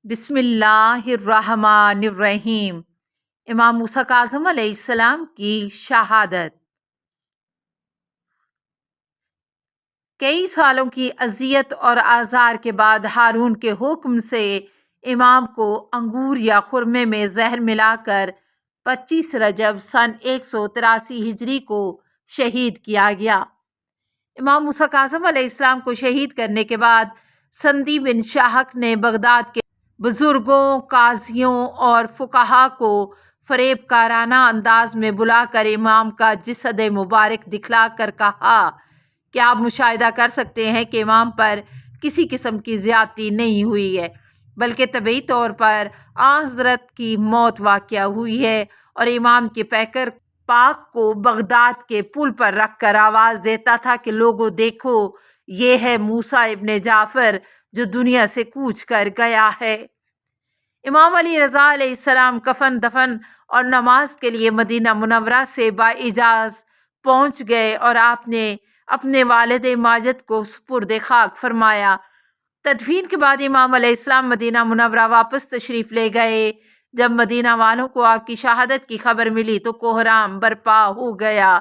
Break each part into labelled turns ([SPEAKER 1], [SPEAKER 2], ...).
[SPEAKER 1] بسم اللہ الرحمن الرحیم۔ امام موسیٰ کاظم علیہ السلام کی شہادت۔ کئی سالوں کی اذیت اور آزار کے بعد ہارون کے حکم سے امام کو انگور یا خرمے میں زہر ملا کر 25 رجب سن 183 ہجری کو شہید کیا گیا۔ امام موسیٰ کاظم علیہ السلام کو شہید کرنے کے بعد سندی بن شاہک نے بغداد کے بزرگوں، قاضیوں اور فقہا کو فریب کارانہ انداز میں بلا کر امام کا جسد مبارک دکھلا کر کہا کہ آپ مشاہدہ کر سکتے ہیں کہ امام پر کسی قسم کی زیادتی نہیں ہوئی ہے، بلکہ طبعی طور پر آن حضرت کی موت واقع ہوئی ہے، اور امام کے پیکر پاک کو بغداد کے پل پر رکھ کر آواز دیتا تھا کہ لوگوں دیکھو، یہ ہے موسیٰ ابن جعفر جو دنیا سے کوچ کر گیا ہے۔ امام علی رضا علیہ السلام کفن دفن اور نماز کے لیے مدینہ منورہ سے بااجاز پہنچ گئے اور آپ نے اپنے والد ماجد کو سپرد خاک فرمایا۔ تدفین کے بعد امام علیہ السلام مدینہ منورہ واپس تشریف لے گئے۔ جب مدینہ والوں کو آپ کی شہادت کی خبر ملی تو کوہرام برپا ہو گیا۔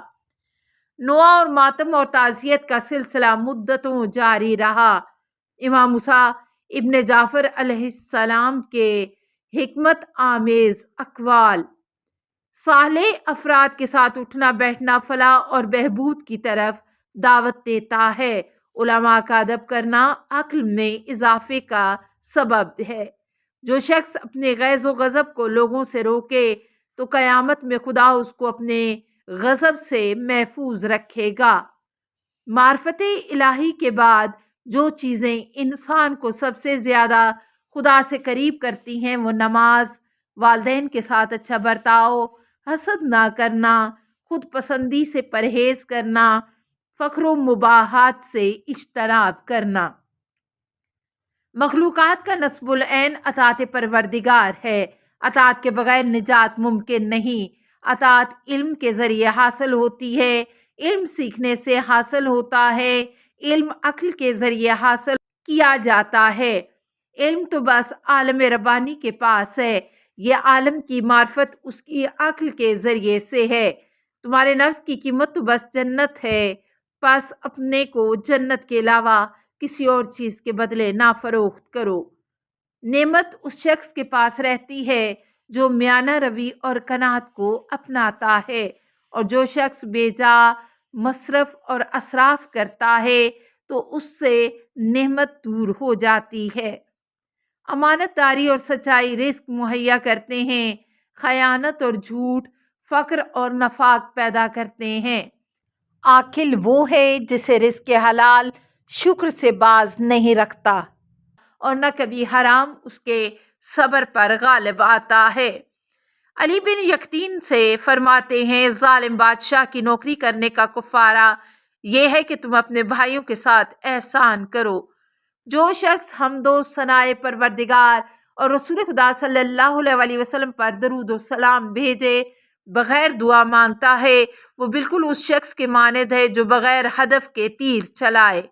[SPEAKER 1] نوحہ اور ماتم اور تعزیت کا سلسلہ مدتوں جاری رہا۔ امام موسیٰ ابن جعفر علیہ السلام کے حکمت آمیز اقوال، صالح افراد کے ساتھ اٹھنا بیٹھنا فلاح اور بہبود کی طرف دعوت دیتا ہے۔ علماء کا ادب کرنا عقل میں اضافے کا سبب ہے۔ جو شخص اپنے غیظ و غضب کو لوگوں سے روکے تو قیامت میں خدا اس کو اپنے غضب سے محفوظ رکھے گا۔ معرفت الہی کے بعد جو چیزیں انسان کو سب سے زیادہ خدا سے قریب کرتی ہیں وہ نماز، والدین کے ساتھ اچھا برتاؤ، حسد نہ کرنا، خود پسندی سے پرہیز کرنا، فخر و مباحات سے اجتناب کرنا۔ مخلوقات کا نصب العین اطاعت پروردگار ہے۔ اطاعت کے بغیر نجات ممکن نہیں۔ اطاعت علم کے ذریعے حاصل ہوتی ہے، علم سیکھنے سے حاصل ہوتا ہے، علم عقل کے ذریعے حاصل کیا جاتا ہے۔ علم تو بس عالم ربانی کے پاس ہے، یہ عالم کی معرفت اس کی عقل کے ذریعے سے ہے۔ تمہارے نفس کی قیمت تو بس جنت ہے، پس اپنے کو جنت کے علاوہ کسی اور چیز کے بدلے نہ فروخت کرو۔ نعمت اس شخص کے پاس رہتی ہے جو میانہ روی اور قناعت کو اپناتا ہے، اور جو شخص بے جا مصرف اور اسراف کرتا ہے تو اس سے نعمت دور ہو جاتی ہے۔ امانت داری اور سچائی رزق مہیا کرتے ہیں، خیانت اور جھوٹ فقر اور نفاق پیدا کرتے ہیں۔ عاقل وہ ہے جسے رزق حلال شکر سے باز نہیں رکھتا اور نہ کبھی حرام اس کے صبر پر غالب آتا ہے۔ علی بن یقطین سے فرماتے ہیں ظالم بادشاہ کی نوکری کرنے کا کفارہ یہ ہے کہ تم اپنے بھائیوں کے ساتھ احسان کرو۔ جو شخص حمد و ثناء پروردگار اور رسول خدا صلی اللہ علیہ وسلم پر درود و سلام بھیجے بغیر دعا مانگتا ہے وہ بالکل اس شخص کے مانند ہے جو بغیر ہدف کے تیر چلائے۔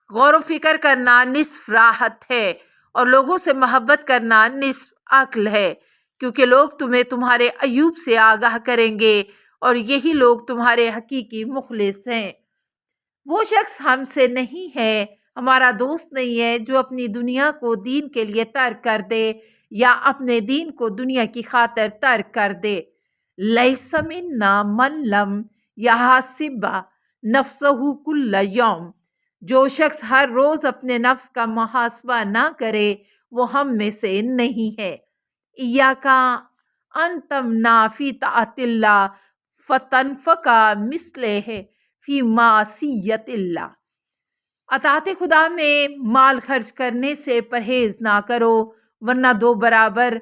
[SPEAKER 1] غور و فکر کرنا نصف راحت ہے اور لوگوں سے محبت کرنا نصف عقل ہے، کیونکہ لوگ تمہیں تمہارے عیوب سے آگاہ کریں گے اور یہی لوگ تمہارے حقیقی مخلص ہیں۔ وہ شخص ہم سے نہیں ہے، ہمارا دوست نہیں ہے جو اپنی دنیا کو دین کے لیے ترک کر دے یا اپنے دین کو دنیا کی خاطر ترک کر دے۔ لیس منا من لم یحاسب نفسہ کل یوم، جو شخص ہر روز اپنے نفس کا محاسبہ نہ کرے وہ ہم میں سے نہیں ہے۔ ایاک ان تمنع فی طاعت اللہ فتنفق مثلہ فی معصیت اللہ۔ اطاعت خدا میں مال خرچ کرنے سے پرہیز نہ کرو ورنہ دو برابر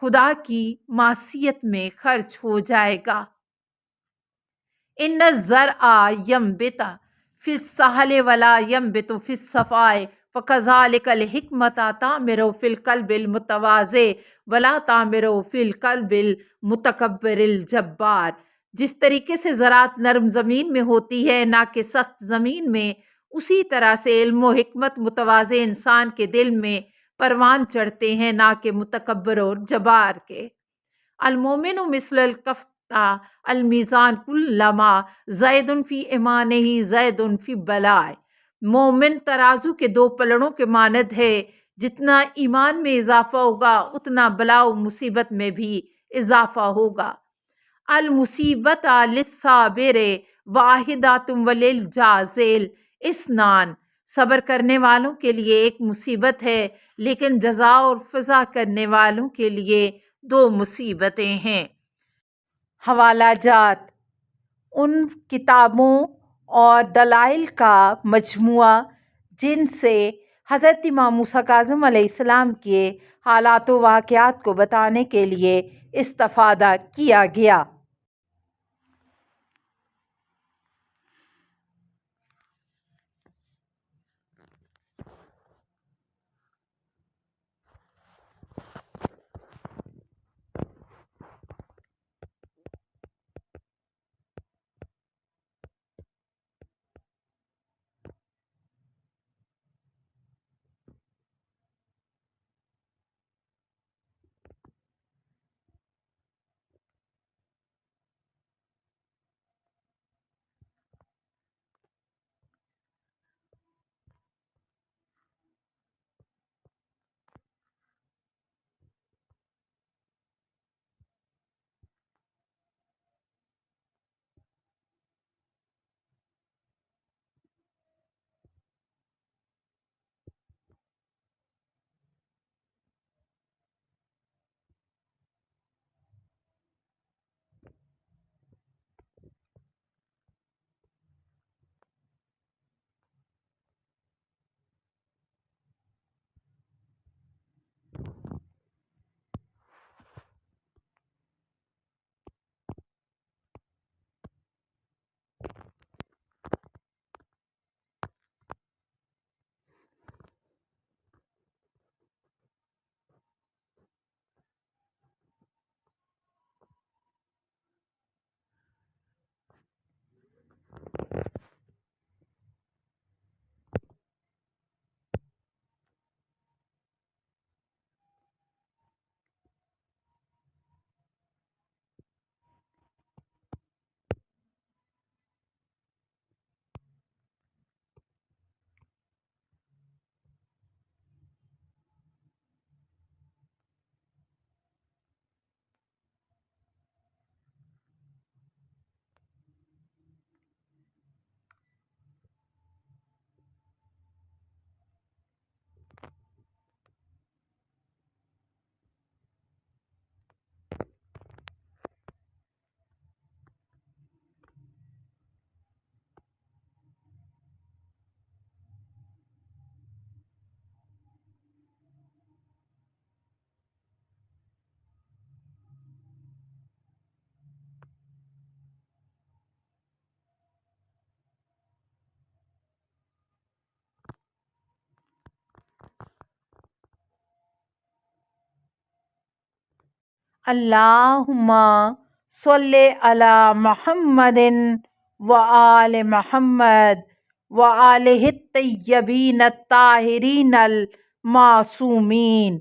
[SPEAKER 1] خدا کی معصیت میں خرچ ہو جائے گا۔ ان الزرع ینبت فی السہل ولا ینبت فی الصفاء فکذلک الحکمۃ تعمر فی القلب المتواضع ولا تعمر فی القلب المتکبر الجبار۔ جس طریقے سے زراعت نرم زمین میں ہوتی ہے نہ کہ سخت زمین میں، اسی طرح سے علم و حکمت متواضع انسان کے دل میں پروان چڑھتے ہیں، نہ کہ متکبر اور جبار کے۔ المومن مثل الکفتہ المیزان کلما زید فی ایمانہ زید فی بلائے۔ مومن ترازو کے دو پلڑوں کے مانند ہے، جتنا ایمان میں اضافہ ہوگا اتنا بلا و مصیبت میں بھی اضافہ ہوگا۔ المصیبت للصابر واحدۃ وللجازل اثنان۔ صبر کرنے والوں کے لیے ایک مصیبت ہے، لیکن جزا اور فضا کرنے والوں کے لیے دو مصیبتیں ہیں۔ حوالہ جات: ان کتابوں اور دلائل کا مجموعہ جن سے حضرت امام موسیٰ کاظم علیہ السلام کے حالات و واقعات کو بتانے کے لیے استفادہ کیا گیا۔ اللہم صلی علی محمد وآل محمد وآلہ الطیبین الطاہرین المعصومین۔